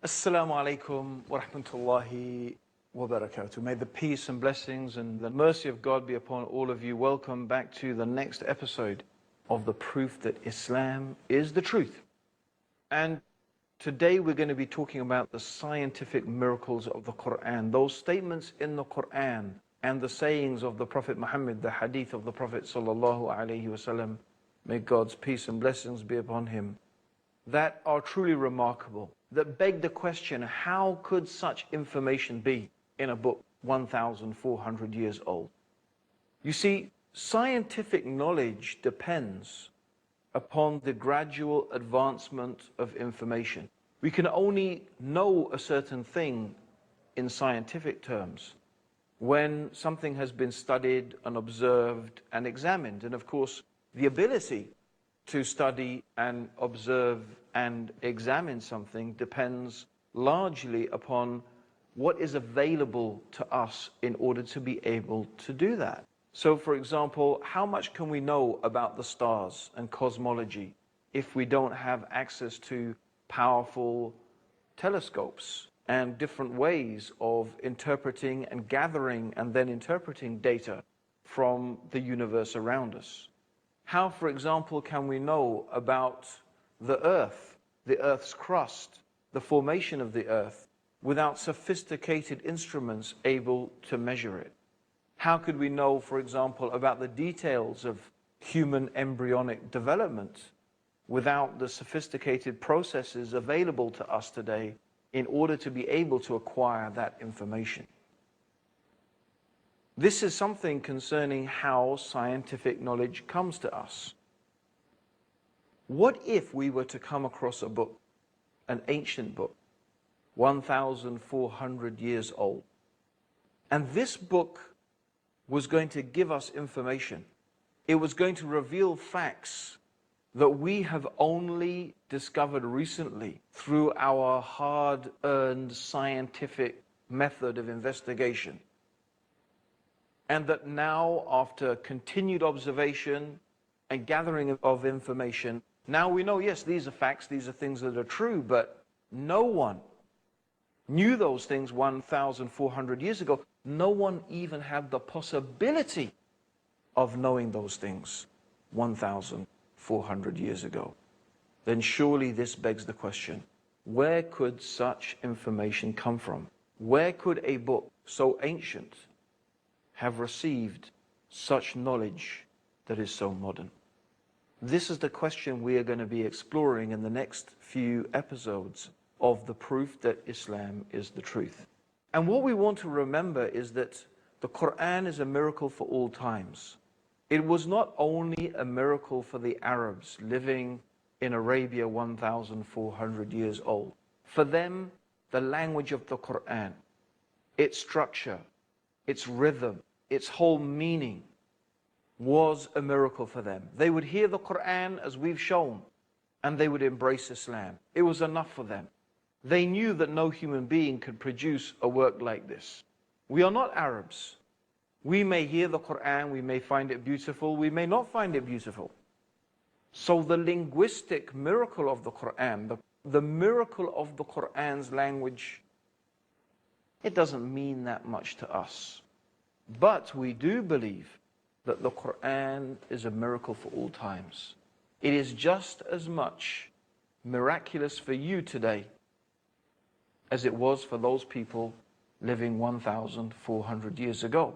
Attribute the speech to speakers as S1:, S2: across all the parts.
S1: Assalamu alaikum wa rahmatullahi wa barakatuh. May the peace and blessings and the mercy of God be upon all of you. Welcome back to the next episode of the proof that Islam is the truth. And today we're going to be talking about the scientific miracles of the Quran, those statements in the Quran and the sayings of the Prophet Muhammad, the hadith of the Prophet sallallahu alaihi wasallam, may God's peace and blessings be upon him, that are truly remarkable, that beg the question, how could such information be in a book 1,400 years old? You see, scientific knowledge depends upon the gradual advancement of information. We can only know a certain thing in scientific terms when something has been studied and observed and examined. And of course, the ability to study and observe and examine something depends largely upon what is available to us in order to be able to do that. So, for example, how much can we know about the stars and cosmology if we don't have access to powerful telescopes and different ways of interpreting and gathering and then interpreting data from the universe around us? How, for example, can we know about the Earth's crust, the formation of the Earth, without sophisticated instruments able to measure it? How could we know, for example, about the details of human embryonic development without the sophisticated processes available to us today in order to be able to acquire that information? This is something concerning how scientific knowledge comes to us. What if we were to come across a book, an ancient book, 1,400 years old, and this book was going to give us information? It was going to reveal facts that we have only discovered recently through our hard-earned scientific method of investigation. And that now, after continued observation and gathering of information, now we know, yes, these are facts, these are things that are true, but no one knew those things 1,400 years ago. No one even had the possibility of knowing those things 1,400 years ago. Then surely this begs the question, where could such information come from? Where could a book so ancient have received such knowledge that is so modern? This is the question we are going to be exploring in the next few episodes of the proof that Islam is the truth. And what we want to remember is that the Quran is a miracle for all times. It was not only a miracle for the Arabs living in Arabia 1,400 years old. For them, the language of the Quran, its structure, its rhythm, its whole meaning was a miracle for them. They would hear the Quran as we've shown, and they would embrace Islam. It was enough for them. They knew that no human being could produce a work like this. We are not Arabs. We may hear the Quran, we may find it beautiful, we may not find it beautiful. So the linguistic miracle of the Quran, the miracle of the Quran's language, it doesn't mean that much to us. But we do believe that the Quran is a miracle for all times. It is just as much miraculous for you today as it was for those people living 1,400 years ago.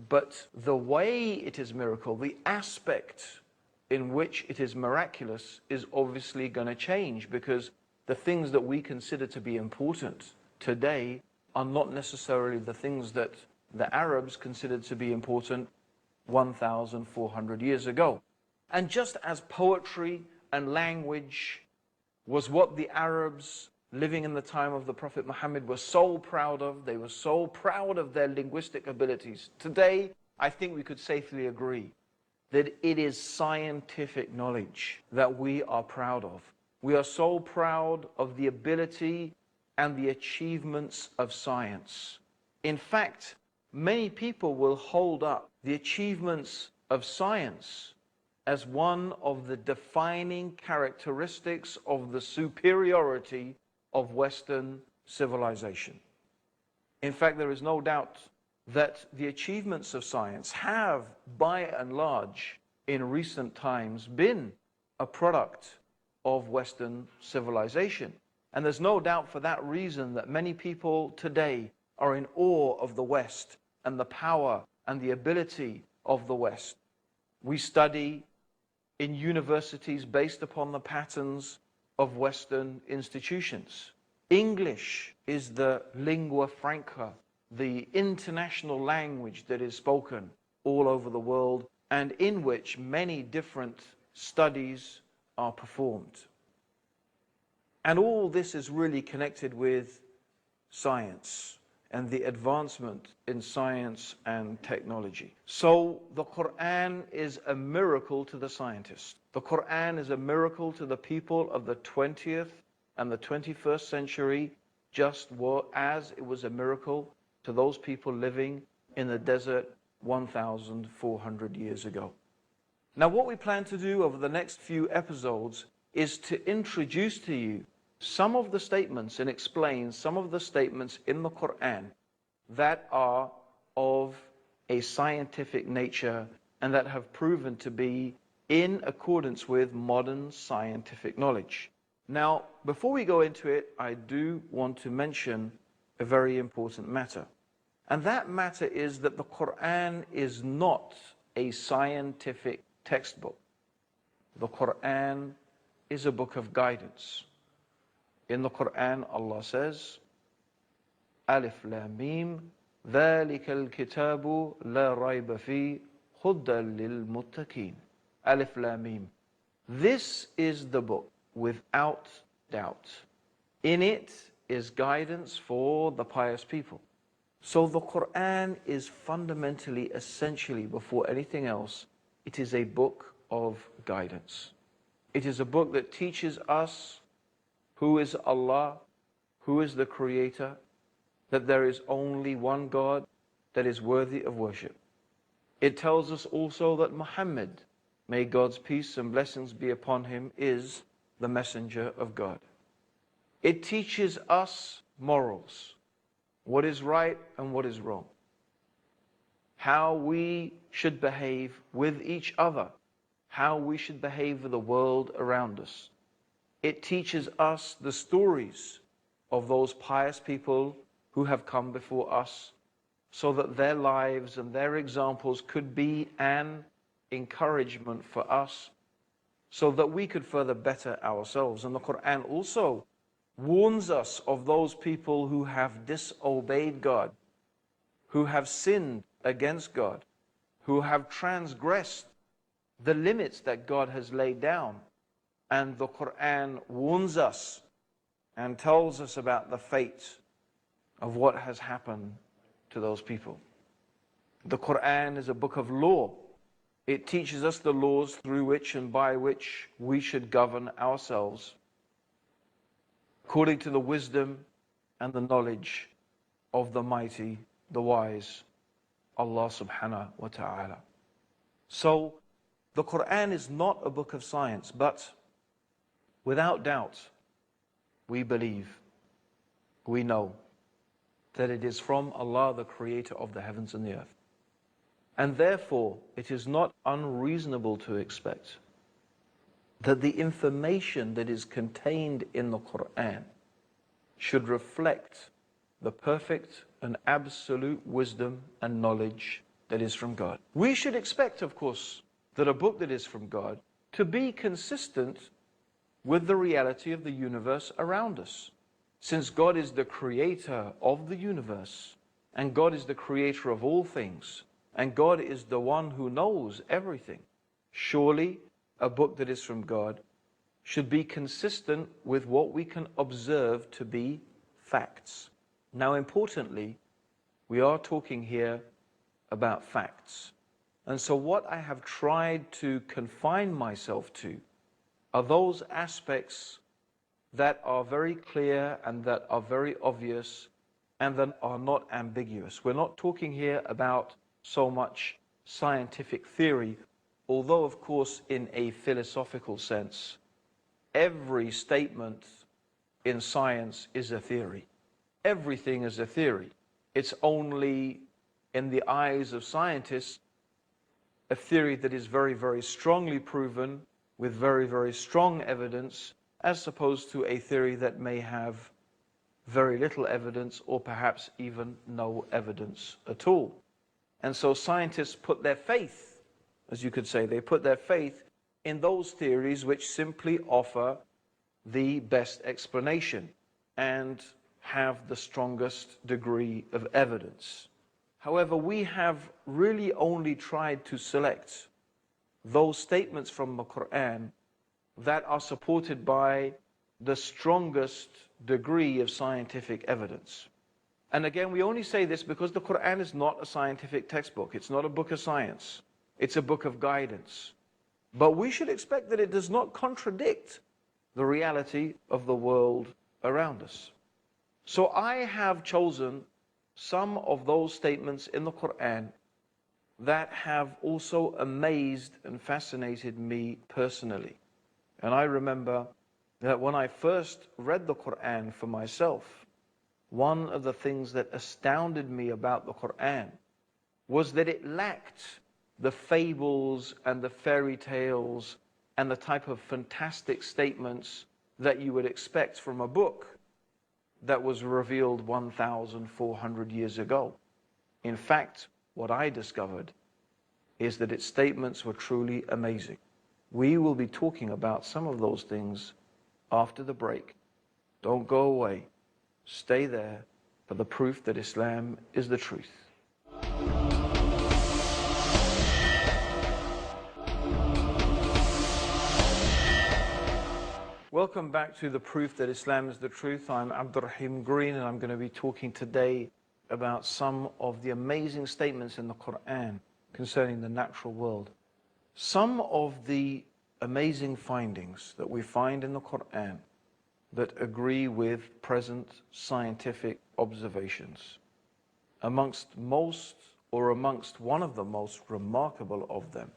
S1: But the way it is miracle, the aspect in which it is miraculous, is obviously going to change, because the things that we consider to be important today are not necessarily the things that the Arabs considered to be important 1,400 years ago. And just as poetry and language was what the Arabs living in the time of the Prophet Muhammad were so proud of, they were so proud of their linguistic abilities. Today, I think we could safely agree that it is scientific knowledge that we are proud of. We are so proud of the ability and the achievements of science. In fact, many people will hold up the achievements of science as one of the defining characteristics of the superiority of Western civilization. In fact, there is no doubt that the achievements of science have, by and large, in recent times, been a product of Western civilization. And there's no doubt for that reason that many people today are in awe of the West and the power and the ability of the West. We study in universities based upon the patterns of Western institutions. English is the lingua franca, the international language that is spoken all over the world and in which many different studies are performed. And all this is really connected with science and the advancement in science and technology. So the Quran is a miracle to the scientist. The Quran is a miracle to the people of the 20th and the 21st century, just as it was a miracle to those people living in the desert 1,400 years ago. Now, what we plan to do over the next few episodes is to introduce to you some of the statements and explain some of the statements in the Quran that are of a scientific nature and that have proven to be in accordance with modern scientific knowledge. Now, before we go into it, I do want to mention a very important matter. And that matter is that the Quran is not a scientific textbook. The Quran is a book of guidance. In the Quran, Allah says, Alif Lam Mim, ذَلِكَ الْكِتَابُ لَا رَيْبَ فِيهِ هُدًى لِلْمُتَّقِينَ. Alif Lam Mim. This is the book without doubt. In it is guidance for the pious people. So the Quran is fundamentally, essentially, before anything else, it is a book of guidance. It is a book that teaches us who is Allah, who is the Creator, that there is only one God that is worthy of worship. It tells us also that Muhammad, may God's peace and blessings be upon him, is the messenger of God. It teaches us morals, what is right and what is wrong, how we should behave with each other, how we should behave with the world around us. It teaches us the stories of those pious people who have come before us so that their lives and their examples could be an encouragement for us so that we could further better ourselves. And the Quran also warns us of those people who have disobeyed God, who have sinned against God, who have transgressed the limits that God has laid down. And the Quran warns us and tells us about the fate of what has happened to those people. The Quran is a book of law. It teaches us the laws through which and by which we should govern ourselves according to the wisdom and the knowledge of the mighty, the wise, Allah subhanahu wa ta'ala. So, the Quran is not a book of science, but without doubt, we believe, we know that it is from Allah, the Creator of the heavens and the earth. And therefore, it is not unreasonable to expect that the information that is contained in the Quran should reflect the perfect and absolute wisdom and knowledge that is from God. We should expect, of course, that a book that is from God to be consistent with the reality of the universe around us. Since God is the creator of the universe, and God is the creator of all things, and God is the one who knows everything, surely a book that is from God should be consistent with what we can observe to be facts. Now, importantly, we are talking here about facts. And so what I have tried to confine myself to are those aspects that are very clear and that are very obvious and that are not ambiguous. We're not talking here about so much scientific theory, although of course in a philosophical sense, every statement in science is a theory. Everything is a theory. It's only, in the eyes of scientists, a theory that is very, very strongly proven with very, very strong evidence, as opposed to a theory that may have very little evidence or perhaps even no evidence at all. And so scientists put their faith, as you could say, they put their faith in those theories which simply offer the best explanation and have the strongest degree of evidence. However, we have really only tried to select those statements from the Quran that are supported by the strongest degree of scientific evidence. And again, we only say this because the Quran is not a scientific textbook. It's not a book of science. It's a book of guidance. But we should expect that it does not contradict the reality of the world around us. So I have chosen some of those statements in the Quran that have also amazed and fascinated me personally. And I remember that when I first read the Quran for myself, one of the things that astounded me about the Quran was that it lacked the fables and the fairy tales and the type of fantastic statements that you would expect from a book that was revealed 1,400 years ago. In fact, what I discovered is that its statements were truly amazing. We will be talking about some of those things after the break. Don't go away. Stay there for the proof that Islam is the truth. Welcome back to the proof that Islam is the truth. I'm Abdur Raheem Green, and I'm going to be talking today about some of the amazing statements in the Quran concerning the natural world. Some of the amazing findings that we find in the Quran that agree with present scientific observations. Amongst one of the most remarkable of them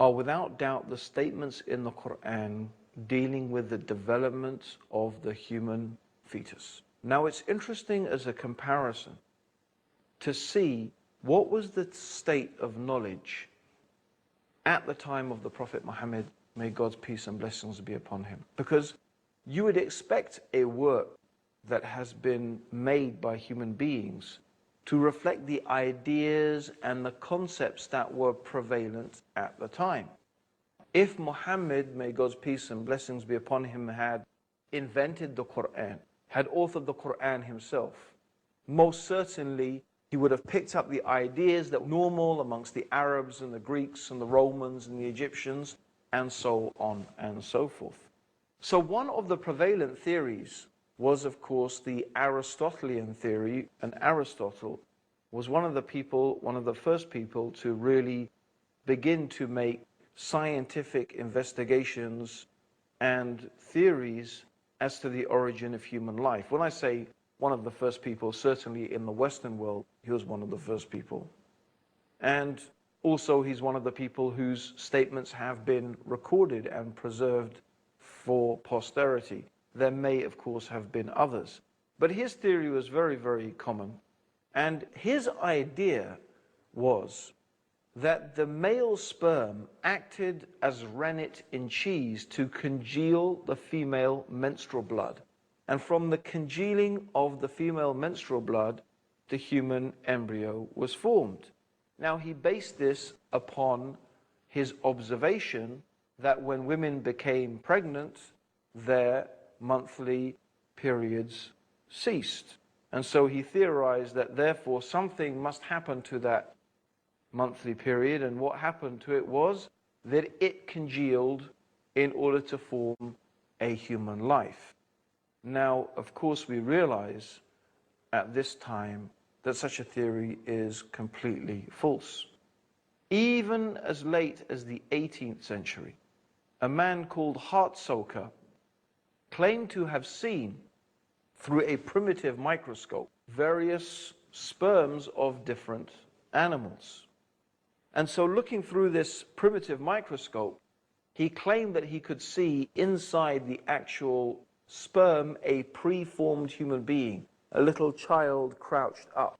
S1: are without doubt the statements in the Quran dealing with the development of the human fetus. Now it's interesting as a comparison to see what was the state of knowledge at the time of the Prophet Muhammad, may God's peace and blessings be upon him. Because you would expect a work that has been made by human beings to reflect the ideas and the concepts that were prevalent at the time. If Muhammad, may God's peace and blessings be upon him, had invented the Quran, had authored the Quran himself, most certainly he would have picked up the ideas that were normal amongst the Arabs and the Greeks and the Romans and the Egyptians, and so on and so forth. So one of the prevalent theories was, of course, the Aristotelian theory, and Aristotle was one of the first people to really begin to make scientific investigations and theories as to the origin of human life. When I say one of the first people, certainly in the Western world, he was one of the first people. And also he's one of the people whose statements have been recorded and preserved for posterity. There may, of course, have been others. But his theory was very, very common. And his idea was that the male sperm acted as rennet in cheese to congeal the female menstrual blood. And from the congealing of the female menstrual blood, the human embryo was formed. Now, he based this upon his observation that when women became pregnant, their monthly periods ceased. And so he theorized that therefore something must happen to that monthly period, and what happened to it was that it congealed in order to form a human life. Now, of course, we realize at this time that such a theory is completely false. Even as late as the 18th century, a man called Hartsoker claimed to have seen through a primitive microscope various sperms of different animals. And so looking through this primitive microscope, he claimed that he could see inside the actual sperm a preformed human being, a little child crouched up.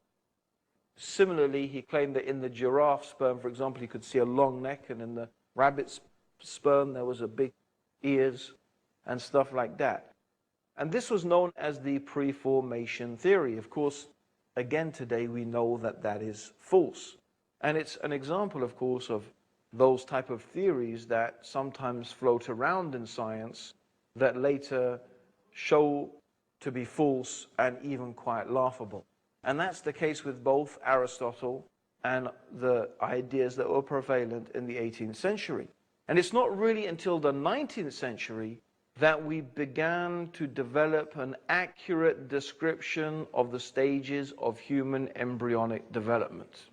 S1: Similarly, he claimed that in the giraffe sperm, for example, you could see a long neck, and in the rabbit's sperm there was a big ears and stuff like that. And this was known as the preformation theory. Of course, again today we know that that is false. And it's an example, of course, of those type of theories that sometimes float around in science that later show to be false and even quite laughable. And that's the case with both Aristotle and the ideas that were prevalent in the 18th century. And it's not really until the 19th century that we began to develop an accurate description of the stages of human embryonic development.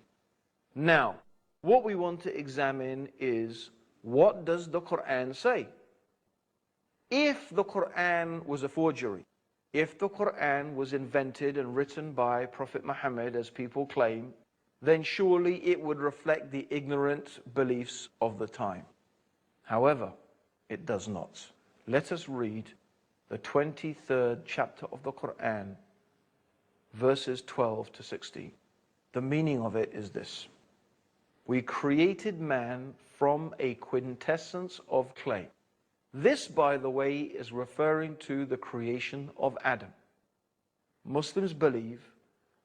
S1: Now, what we want to examine is, what does the Quran say? If the Quran was a forgery, if the Quran was invented and written by Prophet Muhammad, as people claim, then surely it would reflect the ignorant beliefs of the time. However, it does not. Let us read the 23rd chapter of the Quran, verses 12 to 16. The meaning of it is this: we created man from a quintessence of clay. This, by the way, is referring to the creation of Adam. Muslims believe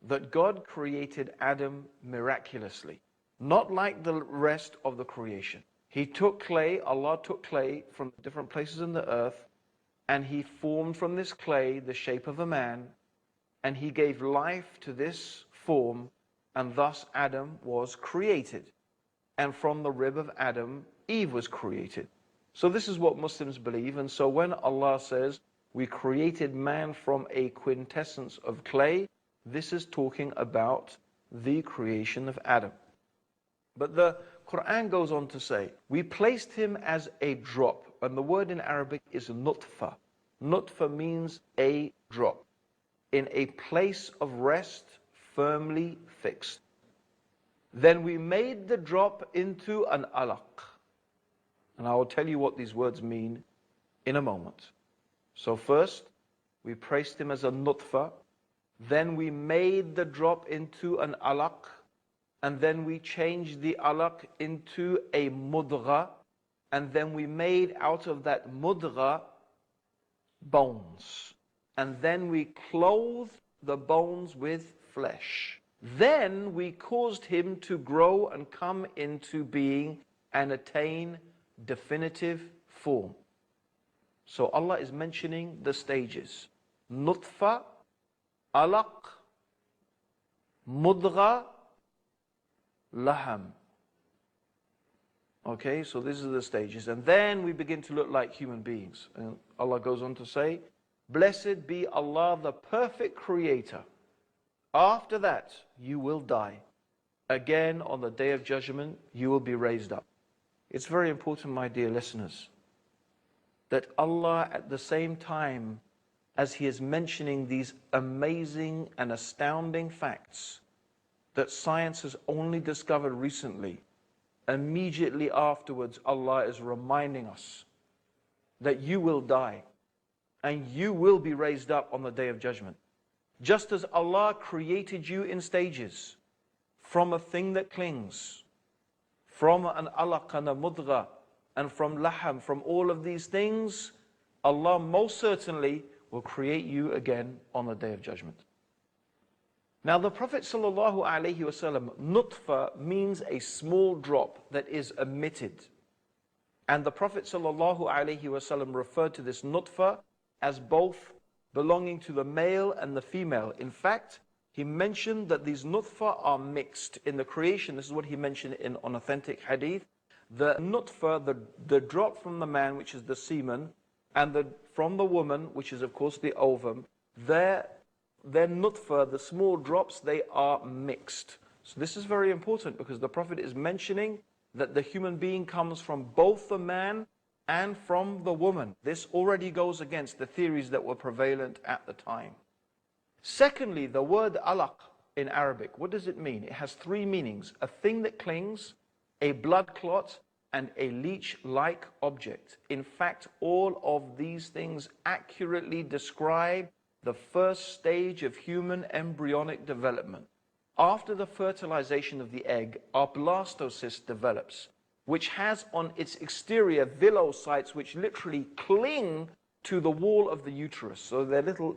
S1: that God created Adam miraculously, not like the rest of the creation. He took clay, Allah took clay from different places in the earth, and He formed from this clay the shape of a man, and He gave life to this form, and thus Adam was created. And from the rib of Adam, Eve was created. So this is what Muslims believe. And so when Allah says, we created man from a quintessence of clay, this is talking about the creation of Adam. But the Quran goes on to say, we placed him as a drop. And the word in Arabic is nutfa. Nutfa means a drop, in a place of rest, firmly fixed. Then we made the drop into an alaq. And I will tell you what these words mean in a moment. So first, we placed him as a nutfa. Then we made the drop into an alaq. And then we changed the alaq into a mudgha. And then we made out of that mudgha bones. And then we clothed the bones with flesh. Then we caused him to grow and come into being and attain definitive form. So Allah is mentioning the stages: nutfa, alaq, mudgha, laham. Okay, so these are the stages. And then we begin to look like human beings. And Allah goes on to say, blessed be Allah, the perfect creator. After that, you will die. Again, on the day of judgment, you will be raised up. It's very important, my dear listeners, that Allah, at the same time as He is mentioning these amazing and astounding facts that science has only discovered recently, immediately afterwards Allah is reminding us that you will die and you will be raised up on the day of judgment. Just as Allah created you in stages, from a thing that clings, from an alaq and a mudgha, and from laham, from all of these things, Allah most certainly will create you again on the day of judgment. Now the Prophet ﷺ, nutfa means a small drop that is emitted. And the Prophet ﷺ referred to this nutfa as both belonging to the male and the female. In fact, he mentioned that these nutfa are mixed in the creation. This is what he mentioned in an authentic hadith. The nutfa, the drop from the man, which is the semen, and from the woman, which is of course the ovum, their nutfa, the small drops, they are mixed. So this is very important because the Prophet is mentioning that the human being comes from both the man and from the woman. This already goes against the theories that were prevalent at the time. Secondly, the word alaq in Arabic, what does it mean? It has three meanings: a thing that clings, a blood clot, and a leech-like object. In fact, all of these things accurately describe the first stage of human embryonic development. After the fertilization of the egg, our blastocyst develops, which has on its exterior villocytes which literally cling to the wall of the uterus. So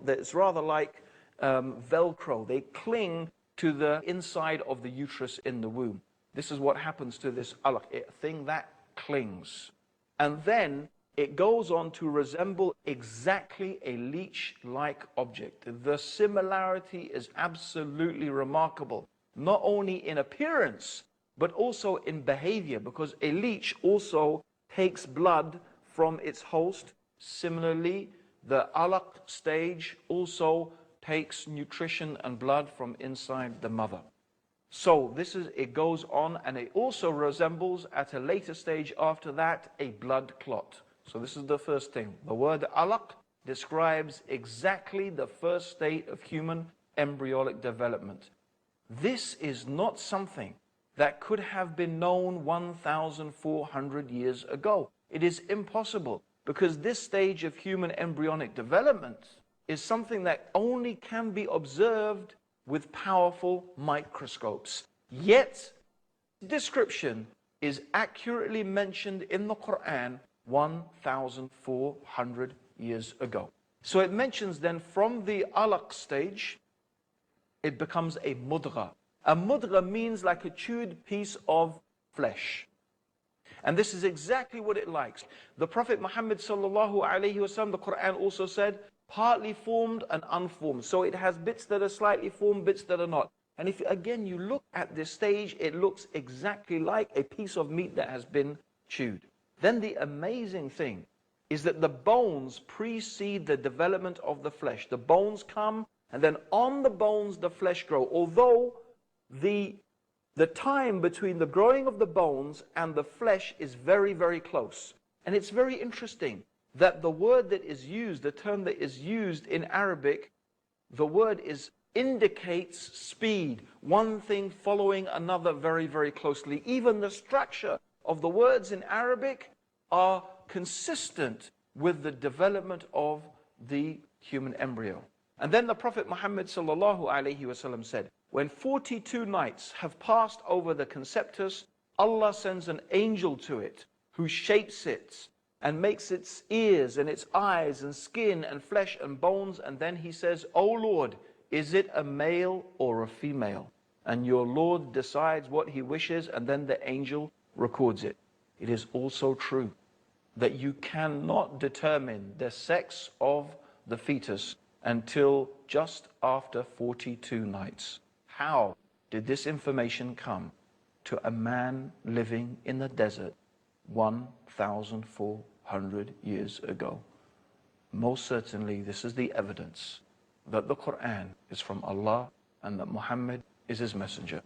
S1: it's rather like Velcro. They cling to the inside of the uterus in the womb. This is what happens to this alaq, a thing that clings. And then it goes on to resemble exactly a leech-like object. The similarity is absolutely remarkable, not only in appearance, but also in behavior, because a leech also takes blood from its host. Similarly, the alaq stage also takes nutrition and blood from inside the mother. So it goes on, and it also resembles at a later stage after that a blood clot. So this is the first thing. The word alaq describes exactly the first state of human embryonic development. This is not something that could have been known 1,400 years ago. It is impossible, because this stage of human embryonic development is something that only can be observed with powerful microscopes. Yet, description is accurately mentioned in the Quran 1,400 years ago. So it mentions then from the alaq stage, it becomes a mudgha. A mudgha means like a chewed piece of flesh. And this is exactly what it likes. The Prophet Muhammad sallallahu alaihi wasallam, the Quran also said, partly formed and unformed. So it has bits that are slightly formed, bits that are not. And if again you look at this stage, it looks exactly like a piece of meat that has been chewed. Then the amazing thing is that the bones precede the development of the flesh. The bones come, and then on the bones the flesh grow. Although the time between the growing of the bones and the flesh is very, very close. And it's very interesting that the word that is used, the term that is used in Arabic, the word indicates speed, one thing following another very, very closely. Even the structure of the words in Arabic are consistent with the development of the human embryo. And then the Prophet Muhammad sallallahu alaihi wasallam said, when 42 nights have passed over the conceptus, Allah sends an angel to it who shapes it and makes its ears and its eyes and skin and flesh and bones. And then he says, O Lord, is it a male or a female? And your Lord decides what he wishes, and then the angel records it. It is also true that you cannot determine the sex of the fetus until just after 42 nights. How did this information come to a man living in the desert 1,400 years ago? Most certainly, this is the evidence that the Quran is from Allah and that Muhammad is his messenger.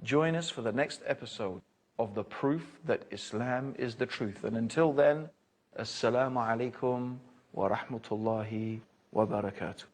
S1: Join us for the next episode of the proof that Islam is the truth. And until then, Assalamu alaikum wa rahmatullahi wa barakatuh.